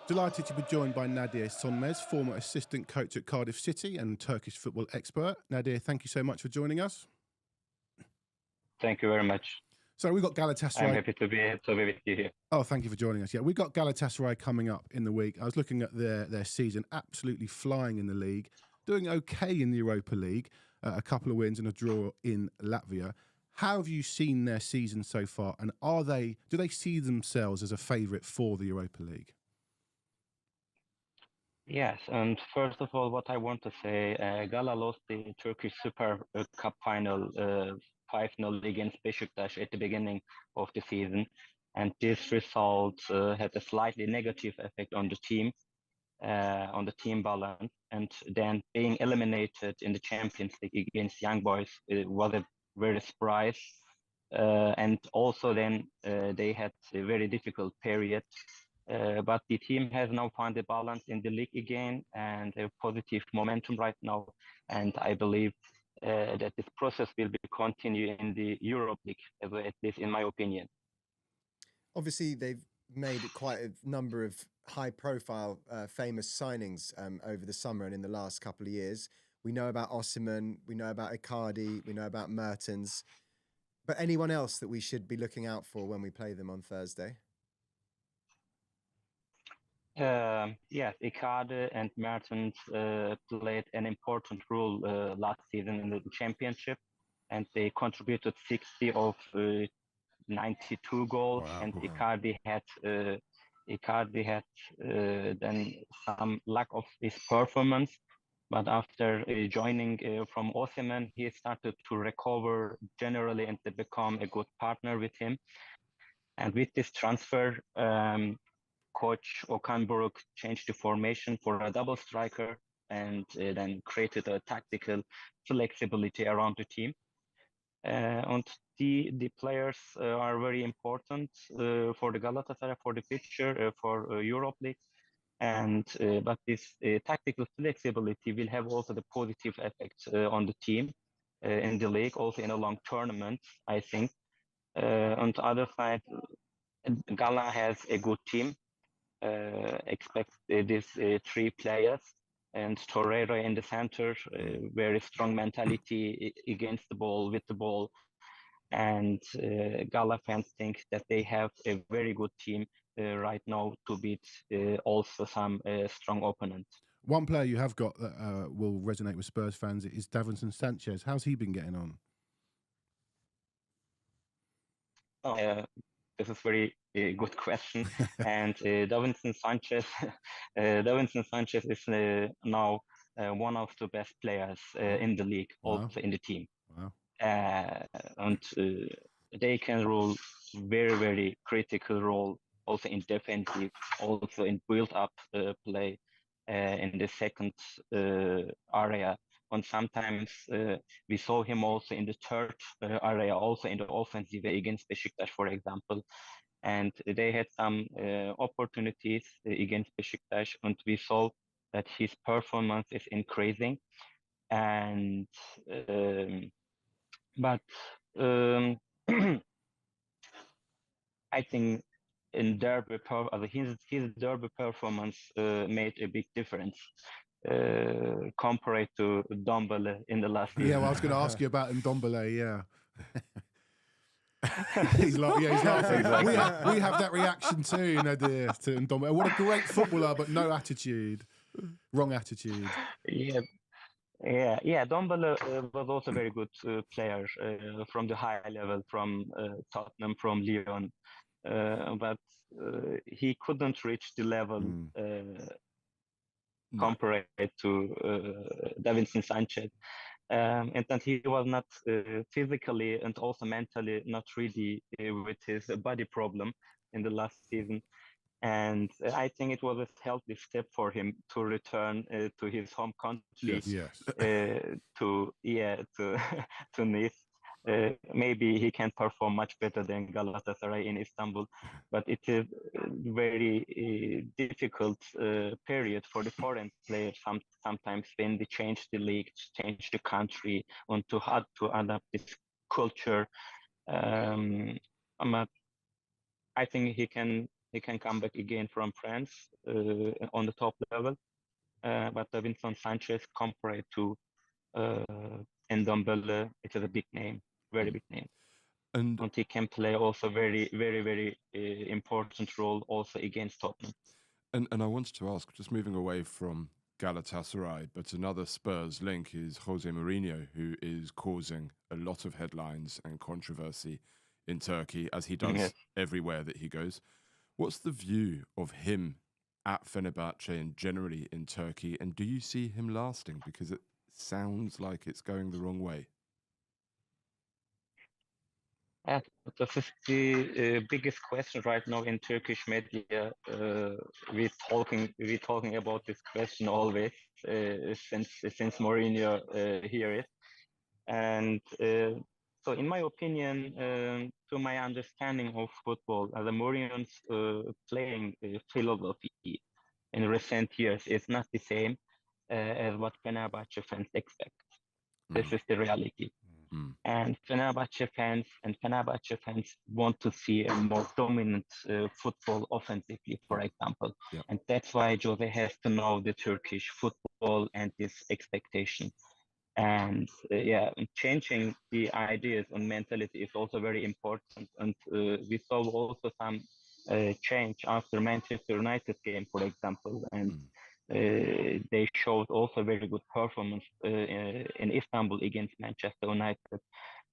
Delighted to be joined by Nadir Sonmez, former assistant coach at Cardiff City and Turkish football expert. Nadir, thank you so much for joining us. Thank you very much. So we've got Galatasaray. I'm happy to be with you here. Oh, thank you for joining us. Yeah, we've got Galatasaray coming up in the week. I was looking at their season, absolutely flying in the league, doing okay in the Europa League, a couple of wins and a draw in Latvia. How have you seen their season so far, and do they see themselves as a favourite for the Europa League? Yes, and first of all, what I want to say, Gala lost the Turkish Super Cup final 5-0 against Beşiktaş at the beginning of the season, and this result had a slightly negative effect on the team balance, and then being eliminated in the Champions League against Young Boys was a very surprise, and also then they had a very difficult period. But the team has now found a balance in the league again and a positive momentum right now. And I believe that this process will be continued in the Europe League, at least in my opinion. Obviously, they've made quite a number of high-profile, famous signings over the summer and in the last couple of years. We know about Osimhen, we know about Icardi, we know about Mertens. But anyone else that we should be looking out for when we play them on Thursday? Yes, Icardi and Mertens played an important role last season in the championship, and they contributed 60 of 92 goals. Wow. And Icardi had then some lack of his performance, but after joining from Osimhen, he started to recover generally and to become a good partner with him. And with this transfer, Coach Okan Buruk changed the formation for a double striker and then created a tactical flexibility around the team. And the players are very important for the Galatasaray, for the future, for Europe League. And but this tactical flexibility will have also the positive effect on the team in the league, also in a long tournament, I think. On the other side, Gala has a good team. Expect these 3 players, and Torreira in the center, very strong mentality against the ball, with the ball, and Gala fans think that they have a very good team right now to beat also some strong opponents. One player you have got that will resonate with Spurs fans is Davinson Sanchez. How's he been getting on? This is very good question. And Davinson Sanchez is now one of the best players in the league, also in the team. Wow. And they can role very, very critical role also in defensive, also in build-up play in the second area. And sometimes we saw him also in the third area, also in the offensive against Beşiktaş, for example. And they had some opportunities against Beşiktaş, and we saw that his performance is increasing. And but I think in derby, his derby performance made a big difference compared to Ndombele in the last season. Yeah, well, I was going to ask you about Ndombele, yeah. He's laughing. Exactly. We have that reaction too, Nadir, to Ndombele. What a great footballer, but no attitude. Wrong attitude. Yeah. Ndombele was also a very good player from the high level, from Tottenham, from Lyon. But he couldn't reach the level compared to Davinson Sanchez. And that he was not physically and also mentally not really with his body problem in the last season. And I think it was a healthy step for him to return to his home country, to Nice. Maybe he can perform much better than Galatasaray in Istanbul, but it is a very difficult period for the foreign players sometimes when they change the league, change the country, and to adapt this culture. But I think he can he can come back again from France on the top level. But Davinson Sanchez, compared to Ndombele, it is a big name, very big name. And And he can play also very, very, very important role also against Tottenham. and I wanted to ask, just moving away from Galatasaray, but another Spurs link is Jose Mourinho, who is causing a lot of headlines and controversy in Turkey, as he does Yes. everywhere that he goes. What's the view of him at Fenerbahce and generally in Turkey, and do you see him lasting? Because it sounds like it's going the wrong way. Yeah, this is the biggest question right now in Turkish media. We're talking about this question always since Mourinho here is, and so in my opinion, to my understanding of football, the Mourinho's playing philosophy in recent years is not the same as what Fenerbahce fans expect. This is the reality. And Fenerbahce fans want to see a more dominant football offensively, for example. Yeah. And that's why Jose has to know the Turkish football and this expectation. And changing the ideas and mentality is also very important. And we saw also some change after Manchester United game, for example. And they showed also very good performance in Istanbul against Manchester United.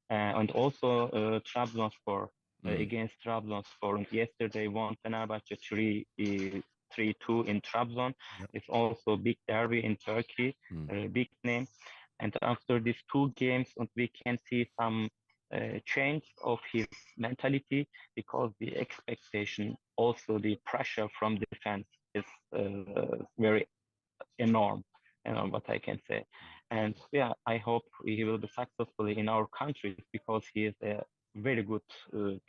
And also Trabzonspor against Trabzonspor. And yesterday won Fenerbahce 3-2 in Trabzon. Yep. It's also a big derby in Turkey, a big name. And after these two games, we can see some change of his mentality, because the expectation, also the pressure from the fans is very enormous, what I can say. And I hope he will be successful in our country, because he is a very good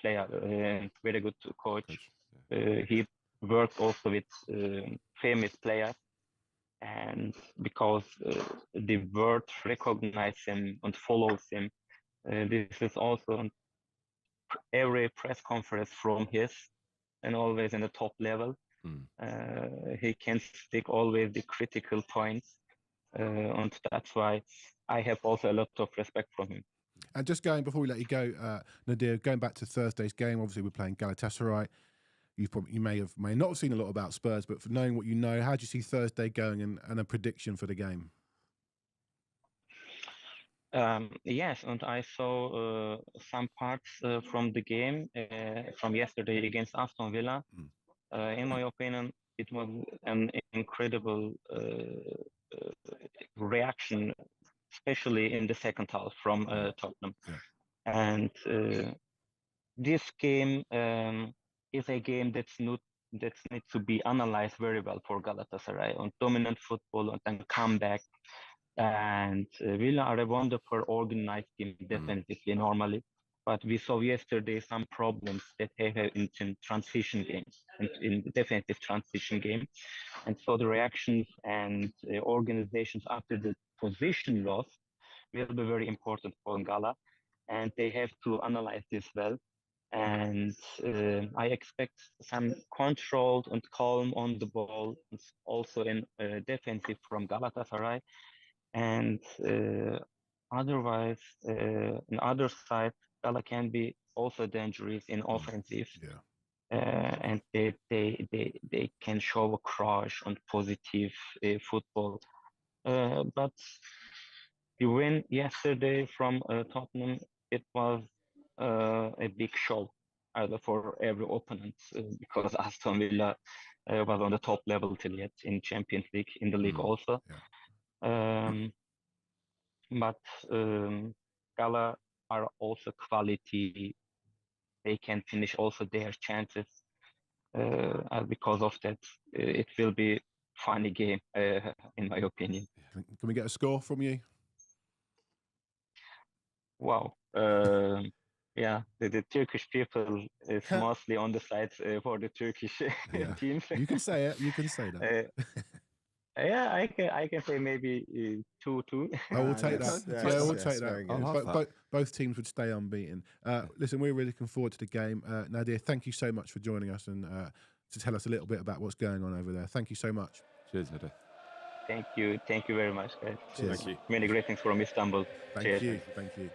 player and very good coach. He worked also with famous players, and because the world recognizes him and follows him, this is also on every press conference from his, and always in the top level. He can stick always the critical points, and that's why I have also a lot of respect for him. And just before we let you go, Nadir, going back to Thursday's game, obviously we're playing Galatasaray. You may not have seen a lot about Spurs, but for knowing what you know, how do you see Thursday going, and a prediction for the game? Yes, and I saw some parts from the game from yesterday against Aston Villa. In my opinion, it was an incredible reaction, especially in the second half from Tottenham. Yeah. And this game is a game that needs to be analyzed very well for Galatasaray on dominant football and then comeback. And Villa are a wonderful organized team defensively normally, but we saw yesterday some problems that they have in transition games, in the defensive transition game. And so the reactions and organizations after the position loss will be very important for Gala, and they have to analyze this well. And I expect some controlled and calm on the ball, also in defensive from Galatasaray. And otherwise, on other side, Gala can be also dangerous in offensive. And they can show a crush on positive football. But the win yesterday from Tottenham, it was a big show for every opponent, because Aston Villa was on the top level till yet in Champions League, in the league also. But Gala are also quality. They can finish also their chances. Because of that, it will be funny game, in my opinion. Can we get a score from you? Wow. The Turkish people is mostly on the side for the Turkish team. You can say it. You can say that. I can say maybe 2-2. Oh, we'll take that. We'll take that. Both teams would stay unbeaten. Listen, we're really looking forward to the game. Nadir, thank you so much for joining us and to tell us a little bit about what's going on over there. Thank you so much. Cheers, Hede. Thank you very much, guys. Cheers. Thank you. Many greetings from Istanbul. Thank Cheers. you. Thank you.